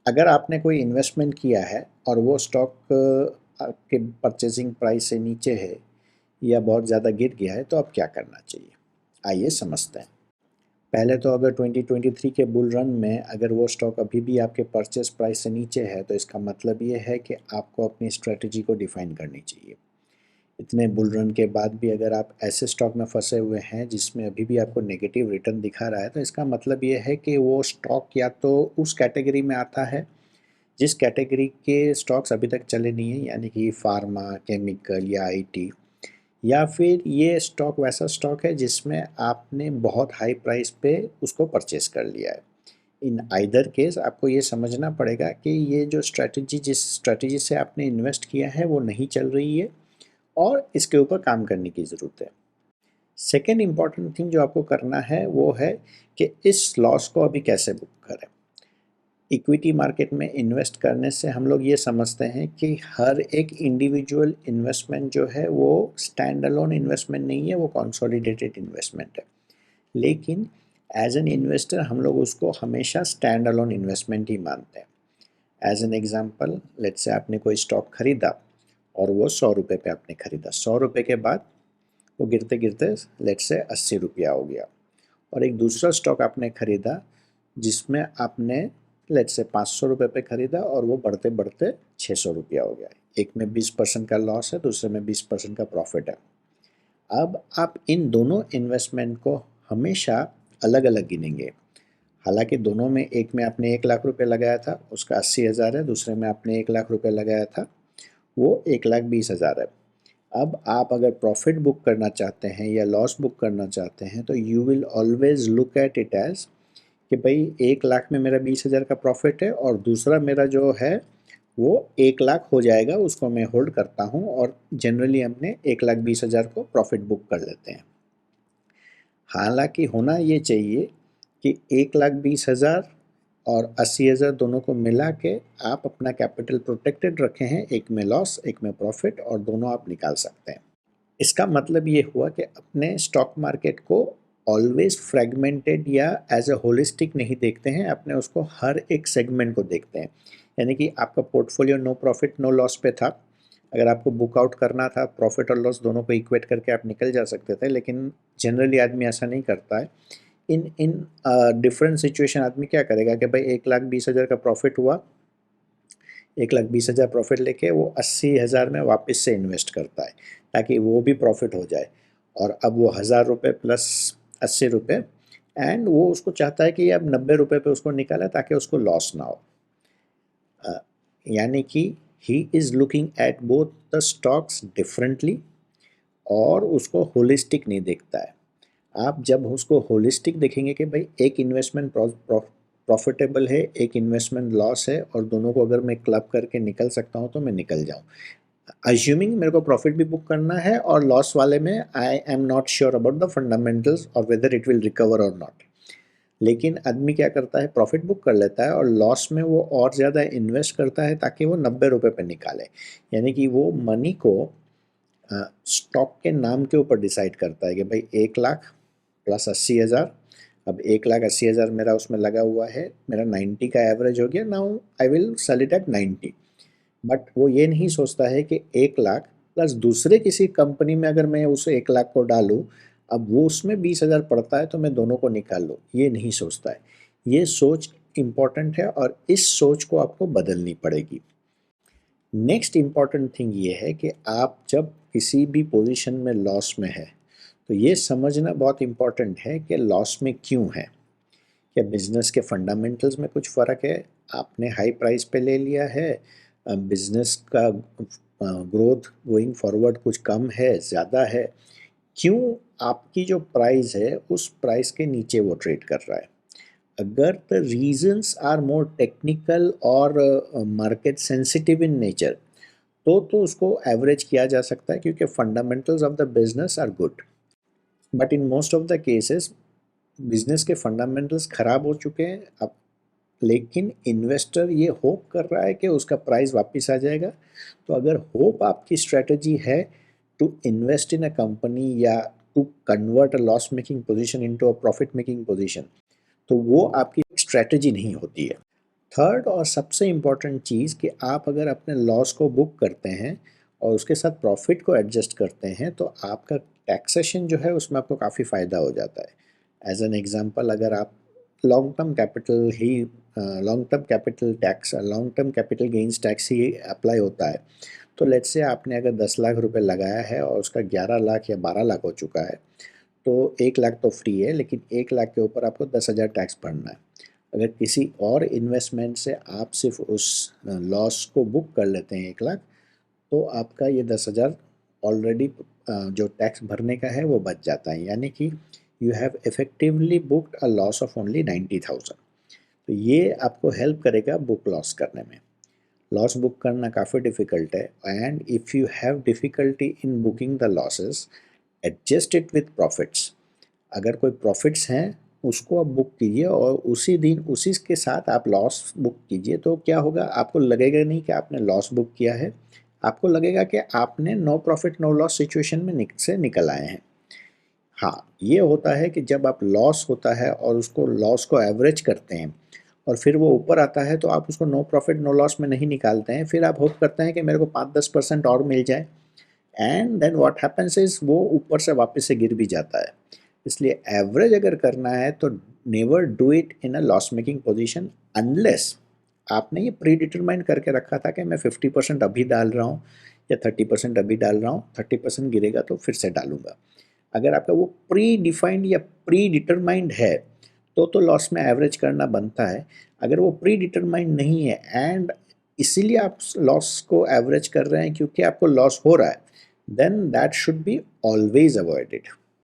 अगर आपने कोई इन्वेस्टमेंट किया है और वो स्टॉक आपके परचेजिंग प्राइस से नीचे है या बहुत ज़्यादा गिर गया है तो अब क्या करना चाहिए, आइए समझते हैं। पहले तो अगर 2023 के बुल रन में अगर वो स्टॉक अभी भी आपके परचेस प्राइस से नीचे है तो इसका मतलब ये है कि आपको अपनी स्ट्रेटजी को डिफाइन करनी चाहिए। इतने बुल रन के बाद भी अगर आप ऐसे स्टॉक में फंसे हुए हैं जिसमें अभी भी आपको नेगेटिव रिटर्न दिखा रहा है तो इसका मतलब ये है कि वो स्टॉक या तो उस कैटेगरी में आता है जिस कैटेगरी के स्टॉक्स अभी तक चले नहीं हैं, यानी कि फार्मा, केमिकल या आईटी, या फिर ये स्टॉक वैसा स्टॉक है जिसमें आपने बहुत हाई प्राइस पे उसको परचेस कर लिया है। इन आइदर केस आपको ये समझना पड़ेगा कि ये जो स्ट्रैटेजी जिस स्ट्रैटेजी से आपने इन्वेस्ट किया है वो नहीं चल रही है और इसके ऊपर काम करने की ज़रूरत है। सेकेंड इम्पॉर्टेंट थिंग जो आपको करना है वो है कि इस लॉस को अभी कैसे बुक करें। इक्विटी मार्केट में इन्वेस्ट करने से हम लोग ये समझते हैं कि हर एक इंडिविजुअल इन्वेस्टमेंट जो है वो स्टैंड अलोन इन्वेस्टमेंट नहीं है, वो कंसोलिडेटेड इन्वेस्टमेंट है। लेकिन एज एन इन्वेस्टर हम लोग उसको हमेशा स्टैंड अलोन इन्वेस्टमेंट ही मानते हैं। As an example, let's say आपने कोई स्टॉक खरीदा और वो 100 रुपये पे आपने खरीदा, 100 रुपये के बाद वो गिरते गिरते लेट्स से 80 रुपया हो गया। और एक दूसरा स्टॉक आपने खरीदा जिसमें आपने लेट्स से 500 रुपये पे खरीदा और वो बढ़ते बढ़ते 600 रुपया हो गया। एक में 20% का लॉस है, दूसरे में 20% का प्रॉफिट है। अब आप इन दोनों इन्वेस्टमेंट को हमेशा अलग अलग गिनेंगे। हालांकि दोनों में, एक में आपने 1 लाख रुपए लगाया था उसका 80,000 है, दूसरे में आपने 1 लाख रुपए लगाया था वो 1,20,000 है। अब आप अगर प्रॉफिट बुक करना चाहते हैं या लॉस बुक करना चाहते हैं तो you will always look at it as कि भाई 1 लाख में मेरा 20,000 का प्रॉफिट है और दूसरा मेरा जो है वो 1 लाख हो जाएगा, उसको मैं होल्ड करता हूँ और जनरली हमने 1,20,000 को प्रॉफिट बुक कर लेते हैं। हालांकि होना ये चाहिए कि 1,20,000 और 80,000 दोनों को मिला के आप अपना कैपिटल प्रोटेक्टेड रखे हैं, एक में लॉस एक में प्रॉफिट, और दोनों आप निकाल सकते हैं। इसका मतलब ये हुआ कि अपने स्टॉक मार्केट को ऑलवेज फ्रेगमेंटेड या एज अ होलिस्टिक नहीं देखते हैं, अपने उसको हर एक सेगमेंट को देखते हैं। यानी कि आपका portfolio no profit no loss पे था, अगर आपको बुक आउट करना था प्रॉफिट और लॉस दोनों को इक्वेट करके आप निकल जा सकते थे, लेकिन जनरली आदमी ऐसा नहीं करता है। इन इन डिफरेंट सिचुएशन आदमी क्या करेगा कि भाई 1,20,000 का प्रॉफिट हुआ, 1,20,000 प्रॉफिट लेके वो 80,000 में वापस से इन्वेस्ट करता है ताकि वो भी प्रॉफिट हो जाए। और अब वो 1,000 रुपये प्लस 80 रुपये, एंड वो उसको चाहता है कि अब 90 रुपये पे उसको निकाले ताकि उसको लॉस ना हो। यानी कि he is looking at both the stocks differently और उसको होलिस्टिक नहीं देखता है। आप जब उसको होलिस्टिक देखेंगे कि भाई एक इन्वेस्टमेंट प्रॉफिटेबल है, एक इन्वेस्टमेंट लॉस है, और दोनों को अगर मैं क्लब करके निकल सकता हूँ तो मैं निकल जाऊँ। अज्यूमिंग मेरे को प्रॉफिट भी बुक करना है और लॉस वाले में I am not sure about the fundamentals और वेदर इट विल रिकवर और नॉट। लेकिन आदमी क्या करता है, प्रॉफिट बुक कर लेता है और लॉस में वो और ज़्यादा इन्वेस्ट करता है ताकि वो 90 रुपये पे निकाले। यानी कि वो मनी को स्टॉक के नाम के ऊपर डिसाइड करता है कि भाई 1 लाख प्लस 80,000, अब 1,80,000 मेरा उसमें लगा हुआ है, मेरा 90 का एवरेज हो गया, now I will sell it at 90। But वो ये नहीं सोचता है कि 1 लाख प्लस दूसरे किसी कंपनी में अगर मैं उस 1 लाख को डालूँ, अब वो उसमें 20,000 पड़ता है तो मैं दोनों को निकाल लूँ, ये नहीं सोचता है। ये सोच इम्पॉर्टेंट है और इस सोच को आपको बदलनी पड़ेगी। नेक्स्ट इम्पॉर्टेंट थिंग ये है कि आप जब किसी भी पोजीशन में लॉस में है तो ये समझना बहुत इम्पॉर्टेंट है कि लॉस में क्यों है। क्या बिजनेस के फंडामेंटल्स में कुछ फ़र्क है, आपने हाई प्राइस पे ले लिया है, बिजनेस का ग्रोथ गोइंग फॉरवर्ड कुछ कम है ज़्यादा है, क्यों आपकी जो प्राइस है उस प्राइस के नीचे वो ट्रेड कर रहा है। अगर the reasons are more technical और मार्केट सेंसिटिव इन नेचर तो उसको एवरेज किया जा सकता है क्योंकि fundamentals of the business are good. But in most of the cases business के फंडामेंटल्स खराब हो चुके हैं अब, लेकिन इन्वेस्टर ये होप कर रहा है कि उसका प्राइस वापस आ जाएगा। तो अगर होप आपकी स्ट्रेटजी है to invest in a company या to convert a loss making position into a profit making position, तो वो आपकी स्ट्रेटजी नहीं होती है। थर्ड और सबसे इम्पॉर्टेंट चीज़ कि आप अगर अपने लॉस को बुक करते हैं और उसके साथ प्रॉफिट को एडजस्ट करते हैं तो आपका टैक्सेशन जो है उसमें आपको काफ़ी फ़ायदा हो जाता है। एज एन एग्जांपल, अगर आप लॉन्ग टर्म कैपिटल ही long term capital tax long term capital gains tax ही अप्लाई होता है, तो लेट्स से आपने अगर 10 लाख रुपए लगाया है और उसका 11 लाख या 12 लाख हो चुका है, तो 1 लाख तो फ्री है, लेकिन 1 लाख के ऊपर आपको 10,000 टैक्स भरना है। अगर किसी और इन्वेस्टमेंट से आप सिर्फ उस लॉस को बुक कर लेते हैं 1 लाख, तो आपका ये 10,000 ऑलरेडी जो टैक्स भरने का है वो बच जाता है, यानी कि you have effectively booked a loss of only 90,000। तो ये आपको हेल्प करेगा बुक लॉस करने में। लॉस बुक करना काफ़ी डिफ़िकल्ट है, and if you have difficulty in booking the losses, adjust it with profits. अगर कोई प्रॉफिट्स हैं उसको आप बुक कीजिए और उसी दिन उसी के साथ आप लॉस बुक कीजिए, तो क्या होगा, आपको लगेगा नहीं कि आपने लॉस बुक किया है, आपको लगेगा कि आपने no profit no loss situation में से निकल आए हैं। हाँ, ये होता है कि जब आप लॉस होता है और उसको लॉस को एवरेज करते हैं और फिर वो ऊपर आता है, तो आप उसको नो प्रॉफिट नो लॉस में नहीं निकालते हैं, फिर आप होप करते हैं कि मेरे को 5-10% और मिल जाए, and then what happens is वो ऊपर से वापस से गिर भी जाता है। इसलिए एवरेज अगर करना है तो never do it in a loss making position, unless आपने ये प्री डिटरमाइन करके रखा था कि मैं 50% अभी डाल रहा हूँ या 30% अभी डाल रहा हूँ, 30% गिरेगा तो फिर से डालूंगा। अगर आपका वो प्री डिफाइंड या प्री डिटरमाइंड है तो लॉस में एवरेज करना बनता है। अगर वो प्री डिटरमाइंड नहीं है एंड इसीलिए आप लॉस को एवरेज कर रहे हैं क्योंकि आपको लॉस हो रहा है, then that should be always avoided.